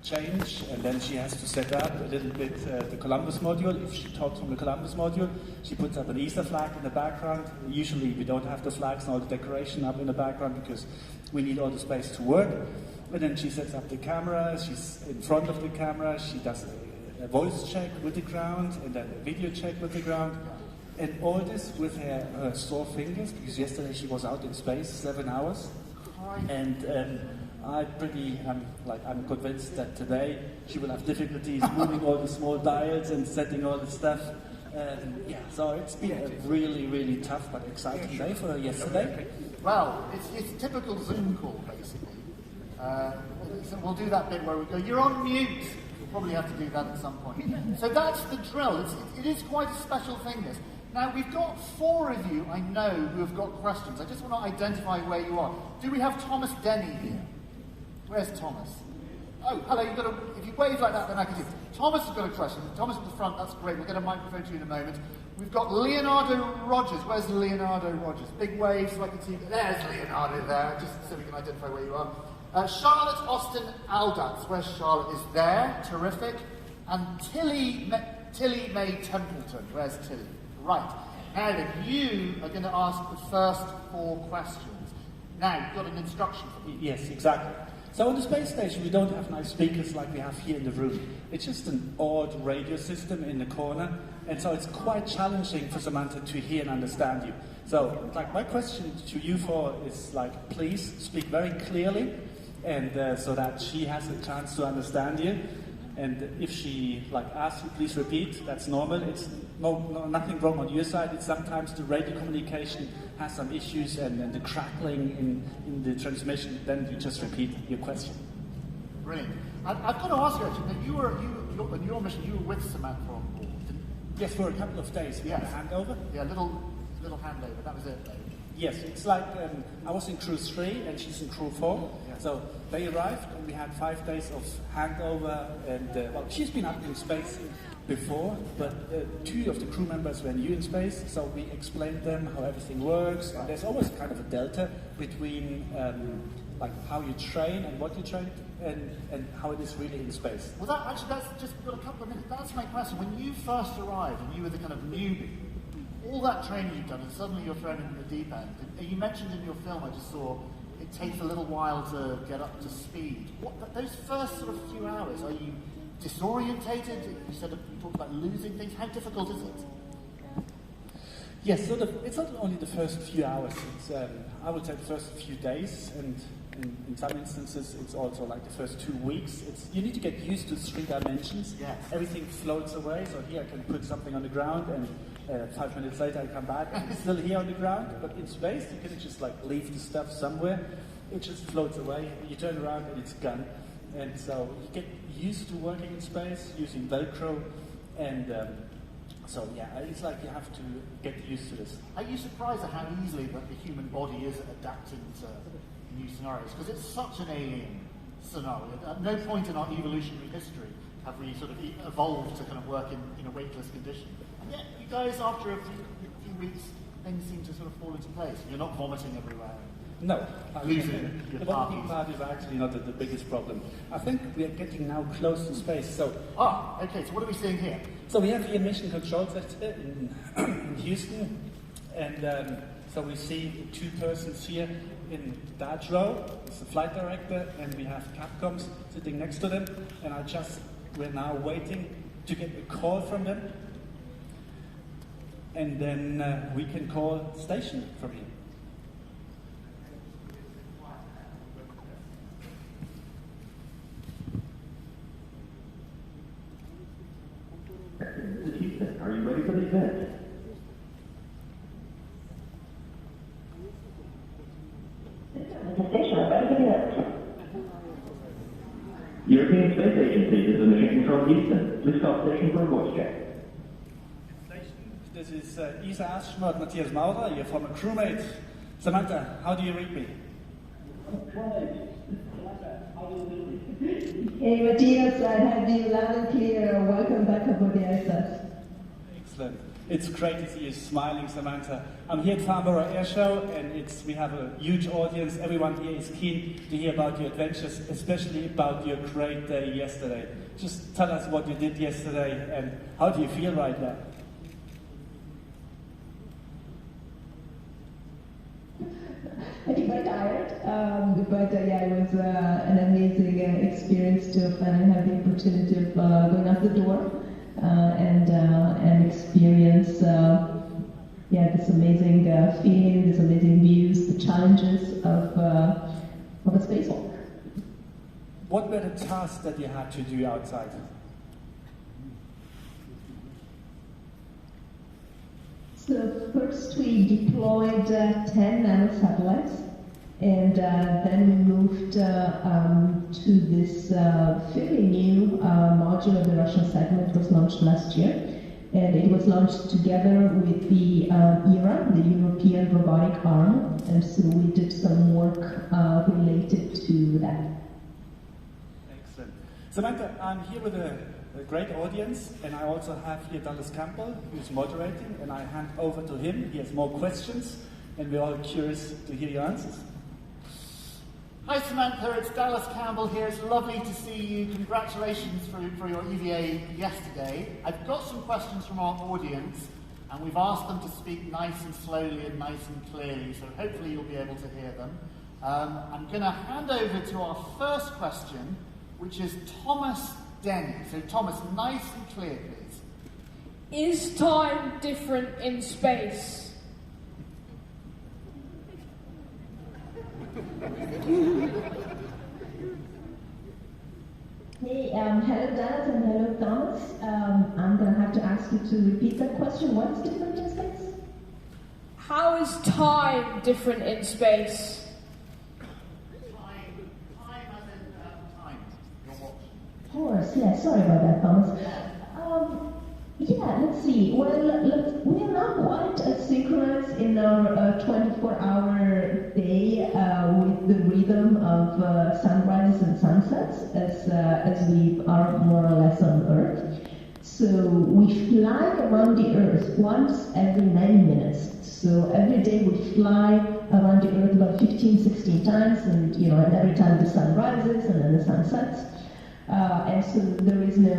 change, and then she has to set up a little bit the Columbus module. If she talks from the Columbus module, she puts up an Easter flag in the background. Usually we don't have the flags and all the decoration up in the background because we need all the space to work. And then she sets up the camera, she's in front of the camera, she does a voice check with the ground, and then a video check with the ground. And all this with her sore fingers, because yesterday she was out in space 7 hours. And I'm convinced that today she will have difficulties moving all the small dials and setting all the stuff. So it's been a really, really tough but exciting day for her yesterday. Well, it's a typical Zoom call, basically. So we'll do that bit where we go, you're on mute. We'll probably have to do that at some point. So that's the drill. It is quite a special thing, this. Now, we've got 4 of you, I know, who have got questions. I just want to identify where you are. Do we have Thomas Denny here? Where's Thomas? Oh, hello, if you wave like that, then I can see. Thomas has got a question. Thomas at the front, that's great. We'll get a microphone to you in a moment. We've got Leonardo Rogers. Where's Leonardo Rogers? Big wave so I can see. There's Leonardo there, just so we can identify where you are. Charlotte Austin Aldatz. Where's Charlotte? Is there. Terrific. And Tilly May Templeton. Where's Tilly? Right. Now then, you are going to ask the first 4 questions. Now, you've got an instruction for me. Yes, exactly. So on the space station, we don't have nice speakers like we have here in the room. It's just an odd radio system in the corner, and so it's quite challenging for Samantha to hear and understand you. So, my question to you 4 is, please speak very clearly, and so that she has a chance to understand you. And if she asks you, please repeat. That's normal. It's nothing wrong on your side. It's sometimes the radio communication has some issues and the crackling in the transmission. Then you just repeat your question. Brilliant. I've got to ask you actually. On your mission, you were with Samantha on board, didn't you? Yes, for a couple of days. We had a handover. Yeah, little handover. That was it, though. Yes, it's I was in crew 3 and she's in crew 4. Yeah. So they arrived and we had 5 days of handover. And she's been up in space before, but 2 of the crew members were new in space. So we explained them how everything works. And there's always kind of a delta between how you train and what you train and how it is really in space. Well, that's just got a couple of minutes. That's my question. When you first arrived and you were the kind of newbie, all that training you've done, and suddenly you're thrown in the deep end. And you mentioned in your film, I just saw, it takes a little while to get up to speed. Those first sort of few hours, are you disorientated? You talked about losing things. How difficult is it? Yes, so it's not only the first few hours. It's I would say the first few days, and in some instances, it's also the first 2 weeks. You need to get used to 3 dimensions. Yes. Everything floats away. So here I can put something on the ground and 5 minutes later I come back and it's still here on the ground, but in space you can just leave the stuff somewhere, it just floats away, you turn around and it's gone. And so you get used to working in space, using Velcro, and so it's you have to get used to this. Are you surprised at how easily the human body is adapting to new scenarios? Because it's such an alien scenario. At no point in our evolutionary history have we sort of evolved to kind of work in a weightless condition. And yet, you guys, after a few weeks, things seem to sort of fall into place. You're not vomiting everywhere. No. Losing your the vomiting part is actually not the biggest problem. I think we are getting now close to space. So. Okay, so what are we seeing here? So we have the Mission Control Center in Houston, and so we see 2 persons here in that row. It's the flight director, and we have Capcoms sitting next to them, and we're now waiting to get a call from them, and then we can call station from here. Are you ready for the event? Station, ready for the event. European Space Agency, this is Mission Control Houston. Please call station for a voice check. This is ESA astronaut Matthias Maurer, your former crewmate. Samantha, how do you read me? Hey Matthias, I have you loud and clear. Welcome back aboard the ISS. Excellent. It's great to see you smiling, Samantha. I'm here at Farnborough Air Show, and we have a huge audience. Everyone here is keen to hear about your adventures, especially about your great day yesterday. Just tell us what you did yesterday, and how do you feel right now? I feel very tired, but yeah, it was an amazing experience to finally have the opportunity of going out the door and experience this amazing feeling, these amazing views, the challenges of a spacewalk. What were the tasks that you had to do outside? So first we deployed 10 nanosatellites, and then we moved to this fairly new module of the Russian segment. It was launched last year, and it was launched together with the ERA, the European Robotic Arm, and so we did some work related to that. Excellent. Samantha, I'm here with a great audience, and I also have here Dallas Campbell, who's moderating, and I hand over to him. He has more questions, and we're all curious to hear your answers. Hi Samantha, it's Dallas Campbell here. It's lovely to see you. Congratulations for your EVA yesterday. I've got some questions from our audience, and we've asked them to speak nice and slowly and nice and clearly, so hopefully you'll be able to hear them. I'm going to hand over to our first question, which is Thomas Denny. So Thomas, nice and clear, please. Is time different in space? Hey, hello Dallas and hello Thomas. I'm going to have to ask you to repeat that question. What's different in space? How is time different in space? Time as in time, your watch. Of course, yeah, sorry about that, Thomas. Yeah, let's see. Well, we are not quite as synchronized in our 24-hour day with the rhythm of sunrises and sunsets as we are more or less on Earth. So we fly around the Earth once every 90 minutes. So every day we fly around the Earth about 15, 16 times, and every time the sun rises and then the sun sets. And so there is no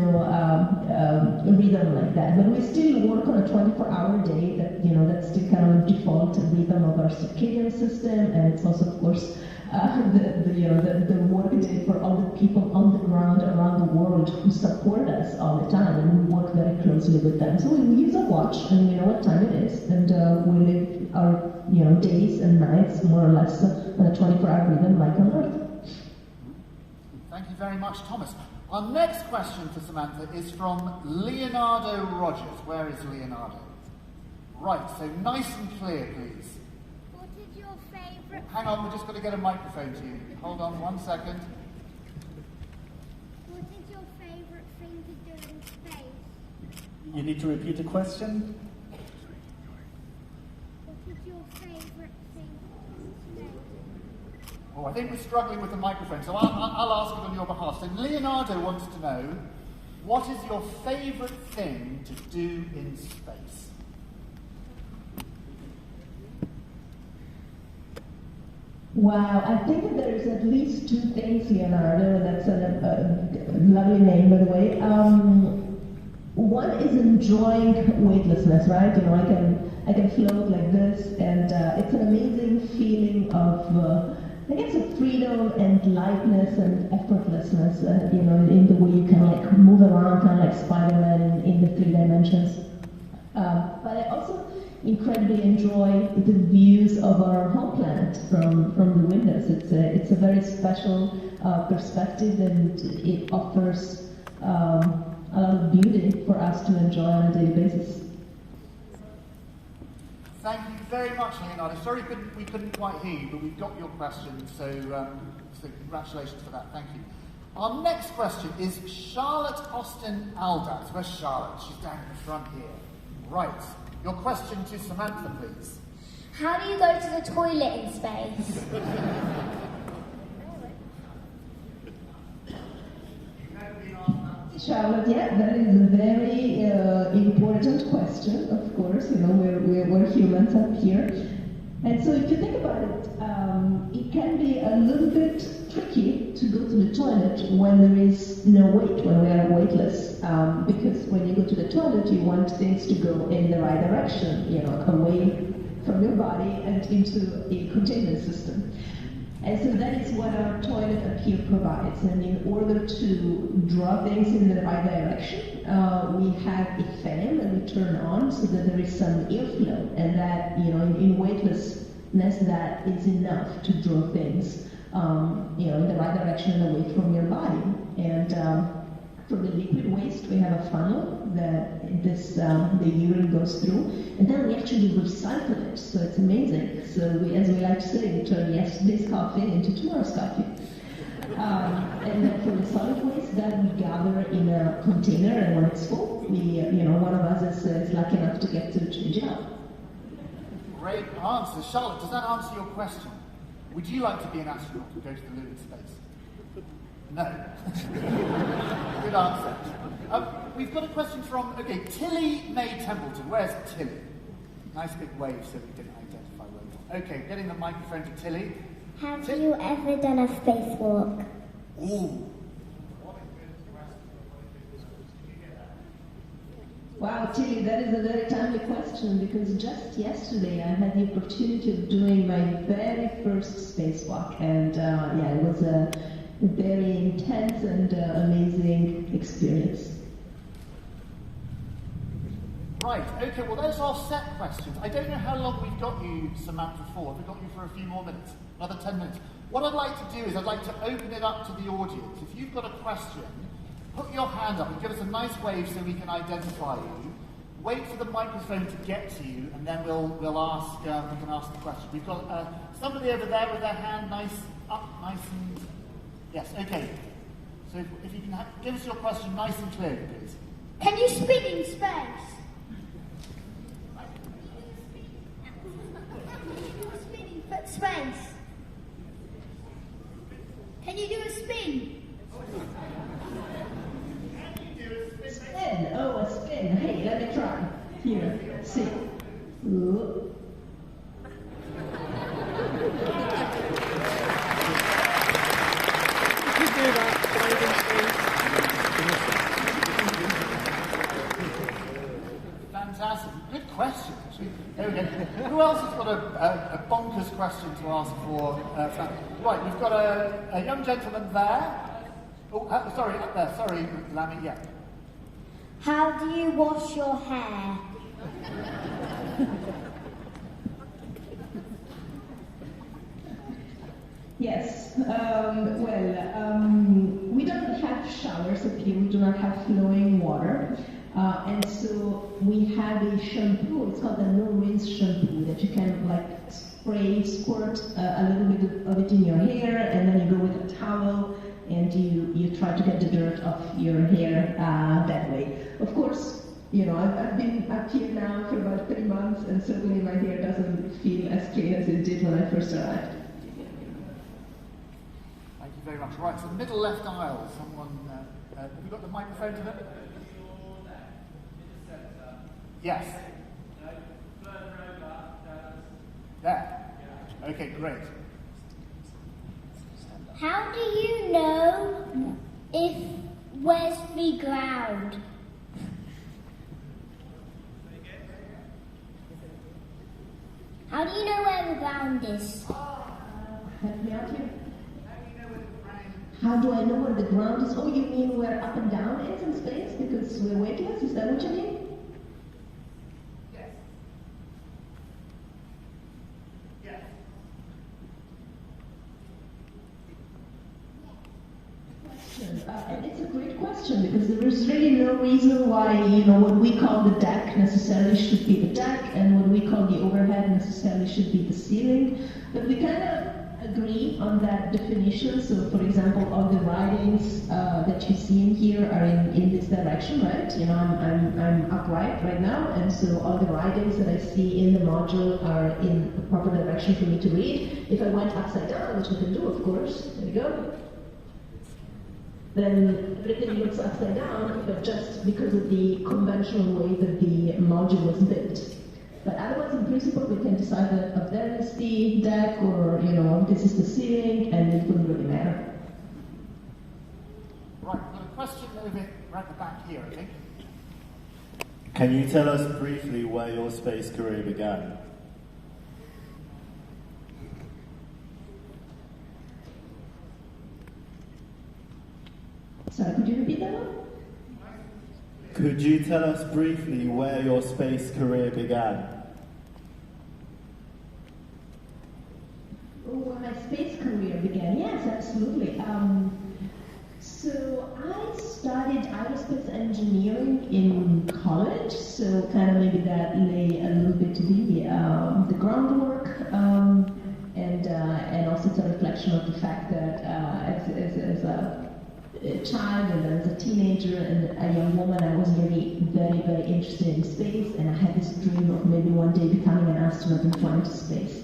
rhythm like that. But we still work on a 24-hour day. That's the kind of default rhythm of our circadian system, and it's also, of course, the work day for all the people on the ground around the world who support us all the time, and we work very closely with them. So we use a watch, and we know what time it is, and we live our days and nights more or less on a 24-hour rhythm like on Earth. Thank you very much, Thomas. Our next question for Samantha is from Leonardo Rogers. Where is Leonardo? Right, so nice and clear, please. What is your favourite... Hang on, we're just going to get a microphone to you. Hold on 1 second. What is your favourite thing to do in space? You need to repeat the question. What is your favourite thing in space? Oh, I think we're struggling with the microphone, so I'll ask it on your behalf. So Leonardo wants to know, what is your favourite thing to do in space? Wow, I think that there's at least 2 things, Leonardo, and that's a lovely name, by the way. One is enjoying weightlessness, right? I can float like this, and it's an amazing feeling of, I guess, of freedom and lightness and effortlessness, in the way you can move around, kind of like Spider-Man in the 3 dimensions. But I also incredibly enjoy the views of our home planet from the windows. It's a very special perspective, and it offers a lot of beauty for us to enjoy on a daily basis. Thank you very much, Leonardo. Sorry we couldn't quite hear you, but we've got your question, so congratulations for that. Thank you. Our next question is Charlotte Austin Aldas. Where's Charlotte? She's down in the front here. Right. Your question to Samantha, please. How do you go to the toilet in space? You've never been asked Charlotte, yeah, that is a very important question, of course. You know, we're humans up here. And so if you think about it, it can be a little bit tricky to go to the toilet when there is no weight, when we are weightless. Because when you go to the toilet, you want things to go in the right direction, you know, away from your body and into a containment system. And so that is what our toilet up here provides. And in order to draw things in the right direction, we have a fan that we turn on so that there is some airflow. And that, you know, in weightlessness, that is enough to draw things, you know, in the right direction and away from your body. And for the liquid waste, we have a funnel that the urine goes through, and then we actually recycle it. So it's amazing. So we, as we like to say, we turn yesterday's coffee into tomorrow's coffee. And then for the solid waste, that we gather in a container, and when it's full, we, you know, one of us is lucky enough to get to change it out. Great answer. Charlotte, does that answer your question? Would you like to be an astronaut and go to the moon in space? No. Good answer. We've got a question from, okay, Tilly May Templeton. Where's Tilly? Nice big wave so we didn't identify where we are. Okay, getting the microphone to Tilly. Have you ever done a spacewalk? Ooh. Wow, Tilly, that is a very timely question, because just yesterday I had the opportunity of doing my very first spacewalk, and yeah, it was a very intense and amazing experience. Right, okay, well those are set questions. I don't know how long we've got you, Samantha, for. We've got you for a few more minutes, another 10 minutes. What I'd like to do is I'd like to open it up to the audience. If you've got a question, put your hand up and give us a nice wave so we can identify you. Wait for the microphone to get to you, and then we'll ask. We can ask the question. We've got somebody over there with their hand nice up, nice and yes. Okay. So if you can give us your question nice and clearly, please. Can you spin in space? Space. Can you do a spin? Spin. Oh, a spin. Hey, let me try. Here, see. Ooh. Fantastic. Good question. There we go. Who else has got a bonkers question to ask for? Right, we've got a young gentleman there. Oh, sorry, up there. Sorry, Lammy, yeah. How do you wash your hair? Yes, we don't have showers up here, we do not have flowing water. And so we have a shampoo, it's called a no-rinse shampoo, that you can like squirt a little bit of it in your hair, and then you go with a towel and you try to get the dirt off your hair that way. Of course, you know, I've been up here now for about 3 months, and certainly my hair doesn't feel as clean as it did when I first arrived. Thank you very much. Right, so middle left aisle, someone, have you got the microphone to them? Yes. There. Okay, great. How do you know if where's the ground? How do you know where the ground is? Help me out here. How do I know where the ground is? Oh, you mean where up and down is in space because we're weightless? Is that what you mean? And it's a great question, because there is really no reason why, you know, what we call the deck necessarily should be the deck, and what we call the overhead necessarily should be the ceiling. But we kind of agree on that definition. So, for example, all the writings that you see in here are in this direction, right? You know, I'm upright right now, and so all the writings that I see in the module are in the proper direction for me to read. If I went upside down, which I can do, of course, there you go. then everything looks upside down, but just because of the conventional way that the module was built. But otherwise, in principle, we can decide that up there is the deck, or this is the ceiling, and it wouldn't really matter. Right, we've got a question over right at the back here, I think. Can you tell us briefly where your space career began? Sorry, could you repeat that one? Could you tell us briefly where your space career began? Oh, where my space career began? Yes, absolutely. So I studied aerospace engineering in college, so kind of maybe that lay a little bit the groundwork, and also it's a reflection of the fact that as a child and as a teenager and a young woman, I was really very, very interested in space, and I had this dream of maybe one day becoming an astronaut and flying to space.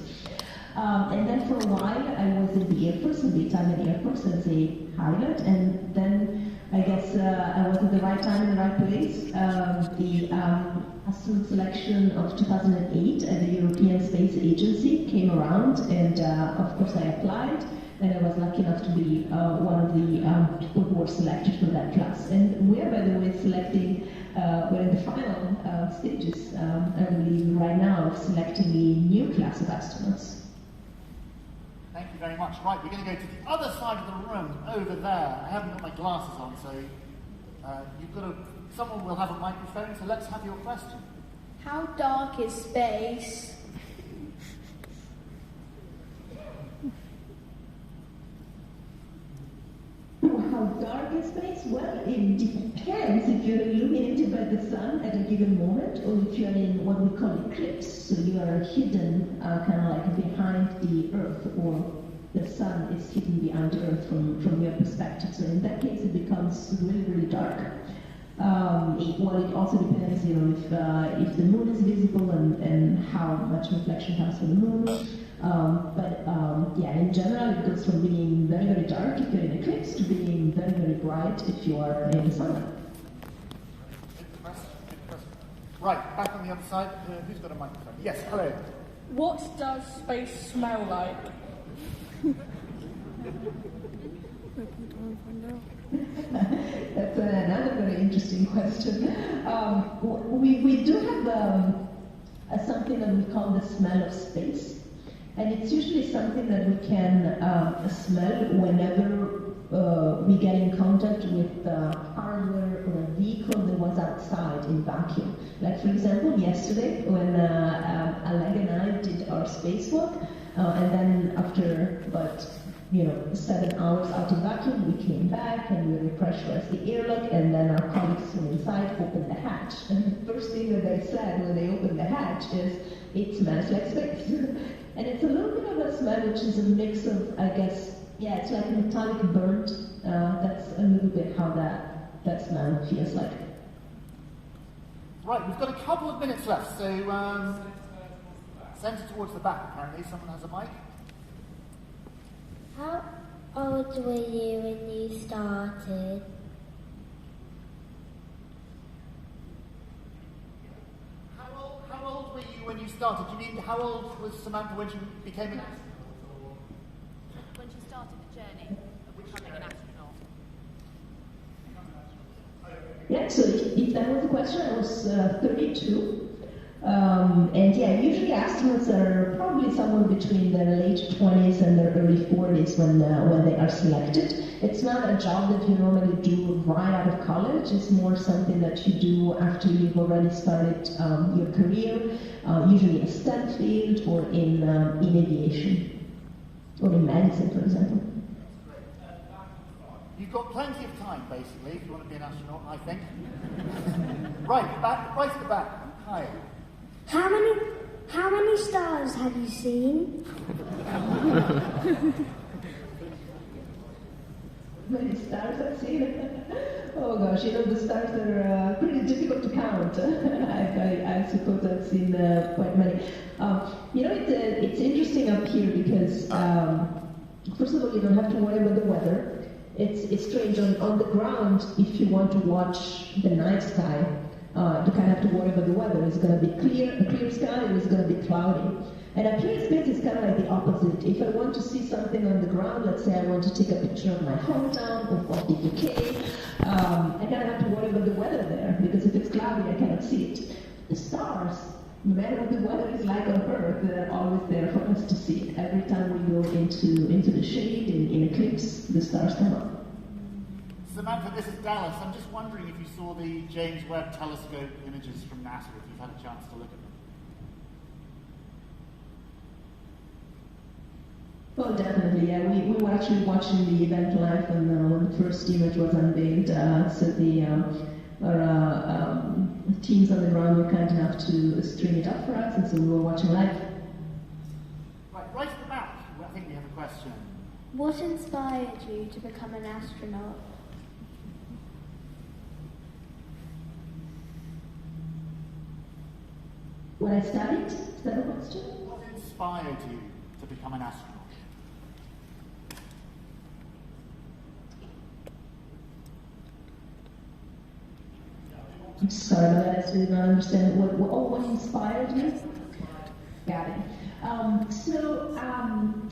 And then for a while, I was in the Air Force, in the Italian Air Force, as a pilot, and then I guess I was at the right time in the right place. The astronaut selection of 2008 at the European Space Agency came around, and of course I applied, and I was lucky enough to be one of the people who were selected for that class. And we are, by the way, selecting, we're in the final stages, I believe, right now, of selecting a new class of astronauts. Thank you very much. Right, we're going to go to the other side of the room, over there. I haven't got my glasses on, so someone will have a microphone, so let's have your question. How dark is space? How dark is space? Well, it depends if you're illuminated by the sun at a given moment, or if you're in what we call eclipse, so you are hidden kind of like behind the Earth, or the sun is hidden behind the Earth from your perspective. So in that case, it becomes really, really dark. It also depends, if the moon is visible and how much reflection comes from the moon. In general, it goes from being very, very dark if you're in eclipse to being very, very bright if you are in the sunlight. Good question. Right, back on the other side. Who's got a microphone? Yes, hello. What does space smell like? That's another very interesting question. We do have something that we call the smell of space. And it's usually something that we can smell whenever we get in contact with hardware or a vehicle that was outside in vacuum. Like, for example, yesterday when Oleg and I did our spacewalk, and then after about 7 hours out in vacuum, we came back and we repressurized the airlock, and then our colleagues from inside opened the hatch. And the first thing that they said when they opened the hatch is, "It smells like space." And it's a little bit of a smell which is a mix of, I guess, it's like metallic burnt. That's a little bit how that smell feels like. Right, we've got a couple of minutes left, so centre towards the back, apparently. Someone has a mic. How old were you when you started? How old were you when you started? Do you mean how old was Samantha when she became an astronaut? When she started the journey of becoming an astronaut. Yeah, so if that was the question, I was 32. Usually astronauts are probably somewhere between their late 20s and their early 40s when they are selected. It's not a job that you normally do right out of college. It's more something that you do after you've already started your career, usually in a STEM field or in aviation or in medicine, for example. You've got plenty of time, basically, if you want to be an astronaut, I think. Right at the back. Hi. How many stars have you seen? Many stars I've seen? Oh gosh, the stars are pretty difficult to count. I suppose I've seen quite many. It's interesting up here because, first of all, you don't have to worry about the weather. it's strange. On the ground, if you want to watch the night sky, you kind of have to worry about the weather. Is it going to be a clear sky, or is it going to be cloudy? And up here in space, it's kind of like the opposite. If I want to see something on the ground, let's say I want to take a picture of my hometown of the UK, I kind of have to worry about the weather there, because if it's cloudy, I cannot see it. The stars, no matter what the weather is like on Earth, they're always there for us to see. Every time we go into the shade, in eclipse, the stars come up. Samantha, this is Dallas. I'm just wondering if you saw the James Webb Telescope images from NASA, if you've had a chance to look at them. Well, definitely, yeah. We were actually watching the event live when the first image was unveiled. So our teams on the ground were kind enough to stream it up for us, and so we were watching live. Right at the back, I think we have a question. What inspired you to become an astronaut? What I studied? Is that a question? What inspired you to become an astronaut? I'm sorry, but I still did not understand what inspired me. Got it.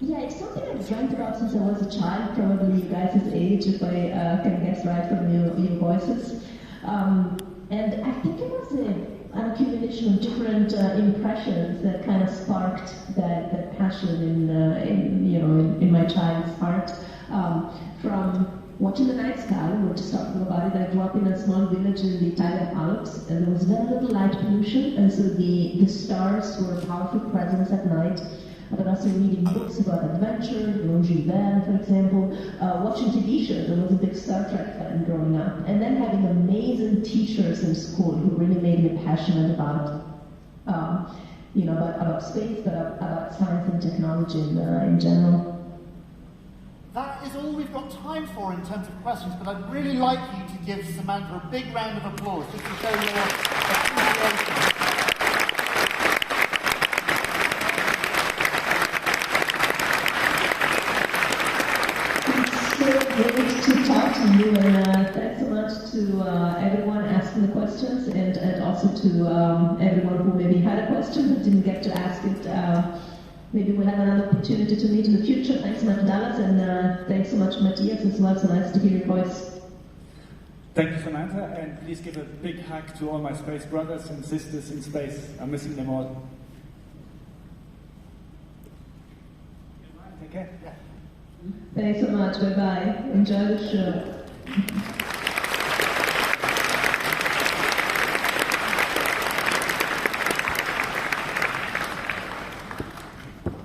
Yeah, it's something I've dreamt about since I was a child, probably you guys' age, if I can guess right from your voices. And I think it was an accumulation of different impressions that kind of sparked that passion in my child's heart. From watching the night sky, we were just talking about it. I grew up in a small village in the Italian Alps, and there was very little light pollution, and so the stars were a powerful presence at night. But also reading books about adventure, Jules Verne, for example, watching TV shows. I was a big Star Trek fan growing up, and then having amazing teachers in school who really made me passionate about space, but about science and technology in general. That is all we've got time for in terms of questions, but I'd really like you to give Samantha a big round of applause just to show your appreciation. It's so great to talk to you, and thanks so much to everyone asking the questions, and also to everyone who maybe had a question but didn't get to ask it. Maybe we'll have another opportunity to meet in the future. Thanks so much, Dallas, and thanks so much, Matthias, as well. So nice to hear your voice. Thank you, Samantha, and please give a big hug to all my space brothers and sisters in space. I'm missing them all. Take care. Yeah. Thanks so much. Bye-bye. Enjoy the show.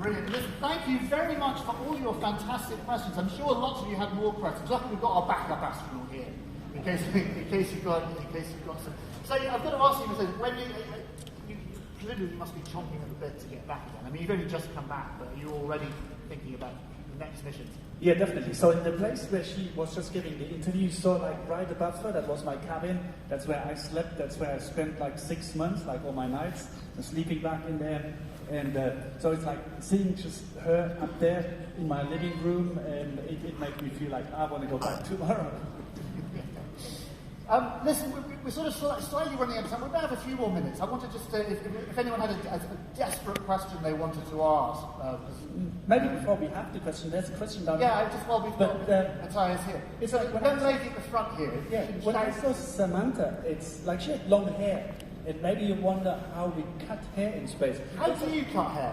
Brilliant. Listen, thank you very much for all your fantastic questions. I'm sure lots of you had more questions. Luckily, we've got our backup astronaut here, in case you've got some. So I've got to ask you, when you presumably must be chomping at the bit to get back again. I mean, you've only just come back, but are you already thinking about the next missions? Yeah, definitely. So in the place where she was just giving the interview, you saw like right above her, that was my cabin. That's where I slept. That's where I spent like 6 months, like all my nights, sleeping back in there. And so it's like seeing just her up there in my living room, and it made me feel like I want to go back tomorrow. Listen, we're sort of slightly running out of time. We're going to have a few more minutes. I wanted just to, if anyone had a desperate question they wanted to ask. Maybe before we have the question, there's a question down there. Yeah, we've got Matthias here. It's like when don't lady at the front here. Yeah, when I saw Samantha, it's like she had long hair. And maybe you wonder how we cut hair in space. How do you cut hair?